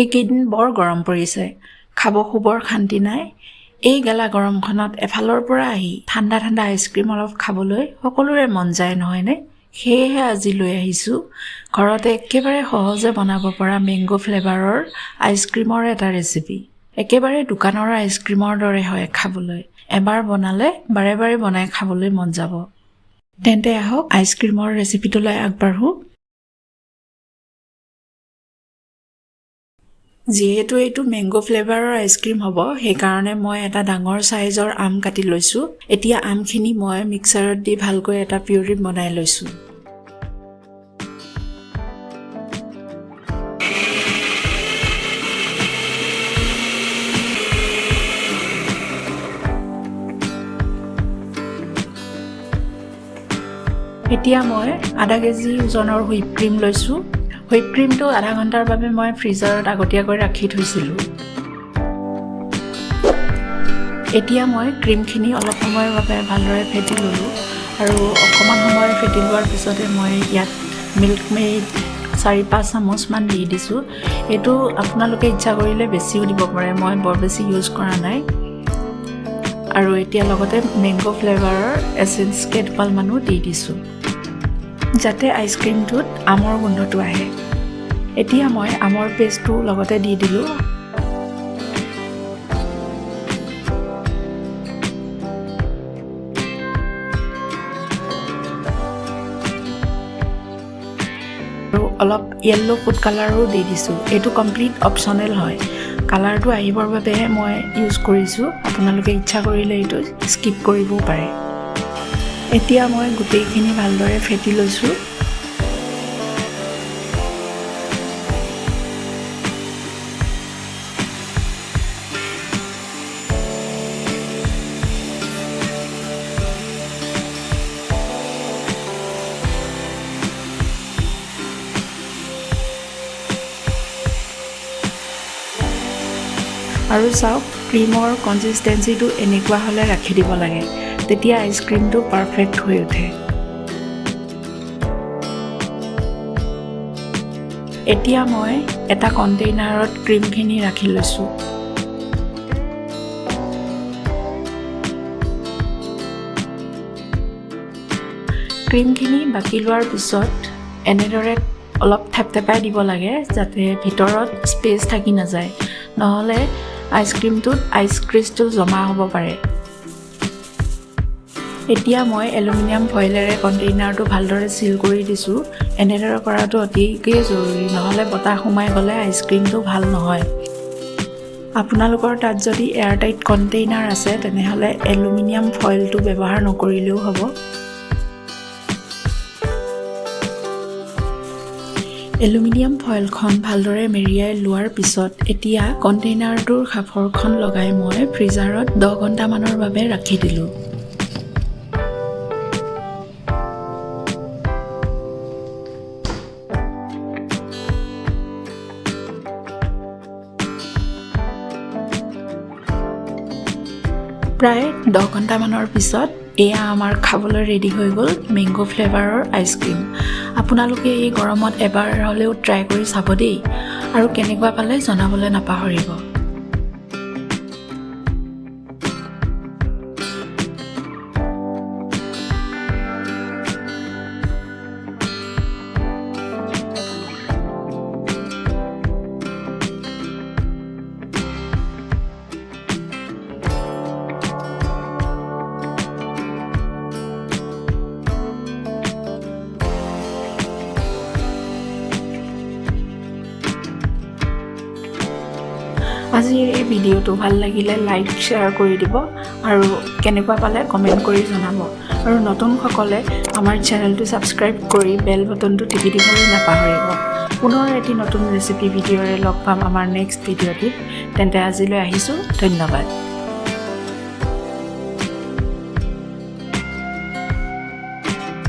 এইকেইদিন বৰ গৰম পৰিছে, খাব খুবৰ শান্তি নাই। এই গেলা গৰমখনত এফালৰ পৰা আহি ঠাণ্ডা ঠাণ্ডা আইচক্ৰীম অলপ খাবলৈ সকলোৰে মন যায় নহয়নে? সেয়েহে আজি লৈ আহিছোঁ ঘৰতে একেবাৰে সহজে বনাব পৰা মেংগো ফ্লেভাৰৰ আইচক্ৰীমৰ এটা ৰেচিপি। একেবাৰে দোকানৰ আইচক্ৰীমৰ দৰে হয় খাবলৈ। এবাৰ বনালে বাৰে বাৰে বনাই খাবলৈ মন যাব। তেন্তে আহক আইচক্ৰীমৰ ৰেচিপিটোলৈ আগবাঢ়ো। যিহেতু এইটো মেংগো ফ্লেভাৰৰ আইচক্ৰীম হ'ব, সেইকাৰণে মই এটা ডাঙৰ সাইজৰ আম কাটি লৈছোঁ। এতিয়া আমখিনি মই মিক্সাৰত দি ভালকৈ এটা পিউৰি বনাই লৈছোঁ। এতিয়া মই আধা কেজি ওজনৰ হুইপ ক্ৰীম লৈছোঁ। হুইপ ক্ৰীমটো আধা ঘণ্টাৰ বাবে মই ফ্ৰিজাৰত আগতীয়াকৈ ৰাখি থৈছিলোঁ। এতিয়া মই ক্ৰীমখিনি অলপ সময়ৰ বাবে ভালদৰে ফেটি ল'লোঁ আৰু অকণমান সময় ফেটি লোৱাৰ পিছতে মই ইয়াত মিল্ক মেড 4-5 চামুচমান দি দিছোঁ। এইটো আপোনালোকে ইচ্ছা কৰিলে বেছিও দিব পাৰে, মই বৰ বেছি ইউজ কৰা নাই। আৰু এতিয়া লগতে মেংগো ফ্লেভাৰৰ এচেঞ্চ কেইটামানো দি দিছোঁ যাতে আইচক্ৰীমটোত আমৰ গোন্ধটো আহে। এতিয়া মই আমৰ পেষ্টটো লগতে দি দিলোঁ। আৰু অলপ য়েল্লো ফুড কালাৰো দি দিছোঁ। এইটো কমপ্লিট অপশ্যনেল হয়, কালাৰটো আহিবৰ বাবেহে মই ইউজ কৰিছোঁ। আপোনালোকে ইচ্ছা কৰিলে এইটো স্কিপ কৰিবও পাৰে। এতিয়া মই গোটেইখিনি ভালদৰে ফেটি লৈছোঁ। আৰু চাওক, ক্ৰীমৰ কনচিষ্টেঞ্চিটো এনেকুৱা হ'লে ৰাখি দিব লাগে, তেতিয়া আইচক্ৰীমটো পাৰফেক্ট হৈ উঠে। এতিয়া মই এটা কণ্টেইনাৰত ক্ৰীমখিনি ৰাখি লৈছোঁ। ক্ৰীমখিনি বাকি লোৱাৰ পিছত এনেদৰে অলপ থেপথেপাই দিব লাগে যাতে ভিতৰত স্পেচ থাকি নাযায়, নহ'লে আইচক্ৰীমটোত আইচ ক্ৰিষ্টেল জমা হ'ব পাৰে। এতিয়া মই এলুমিনিয়াম ফইলেৰে কণ্টেইনাৰটো ভালদৰে চিল কৰি দিছোঁ। এনেদৰে কৰাটো অতিকৈ জৰুৰী, নহ'লে বতাহ সোমাই গ'লে আইচক্ৰীমটো ভাল নহয়। আপোনালোকৰ তাত যদি এয়াৰটাইট কণ্টেইনাৰ আছে তেনেহ'লে এলুমিনিয়াম ফইলটো ব্যৱহাৰ নকৰিলেও হ'ব। এলুমিনিয়াম ফইলখন ভালদৰে মেৰিয়াই লোৱাৰ পিছত এতিয়া কণ্টেইনাৰটোৰ সাঁফৰখন লগাই মই ফ্ৰিজাৰত 10 ঘণ্টামানৰ বাবে ৰাখি দিলোঁ। প্ৰায় 10 ঘণ্টামানৰ পিছত এয়া আমাৰ খাবলৈ ৰেডি হৈ গ'ল মেংগো ফ্লেভাৰৰ আইচক্ৰীম। আপোনালোকে এই গৰমত এবাৰ হ'লেও ট্ৰাই কৰি চাব দেই, আৰু কেনেকুৱা পালে জনাবলৈ নাপাহৰিব। আজিৰ এই ভিডিঅ'টো ভাল লাগিলে লাইক শ্বেয়াৰ কৰি দিব আৰু কেনেকুৱা পালে কমেণ্ট কৰি জনাব। আৰু নতুনসকলে আমাৰ চেনেলটো ছাবস্ক্ৰাইব কৰি বেল বটনটো টিপি দিবলৈ নাপাহৰিব। পুনৰ এটি নতুন ৰেচিপি ভিডিঅ'ৰে লগ পাম আমাৰ নেক্সট ভিডিঅ'টিত। তেন্তে আজিলৈ আহিছোঁ, ধন্যবাদ।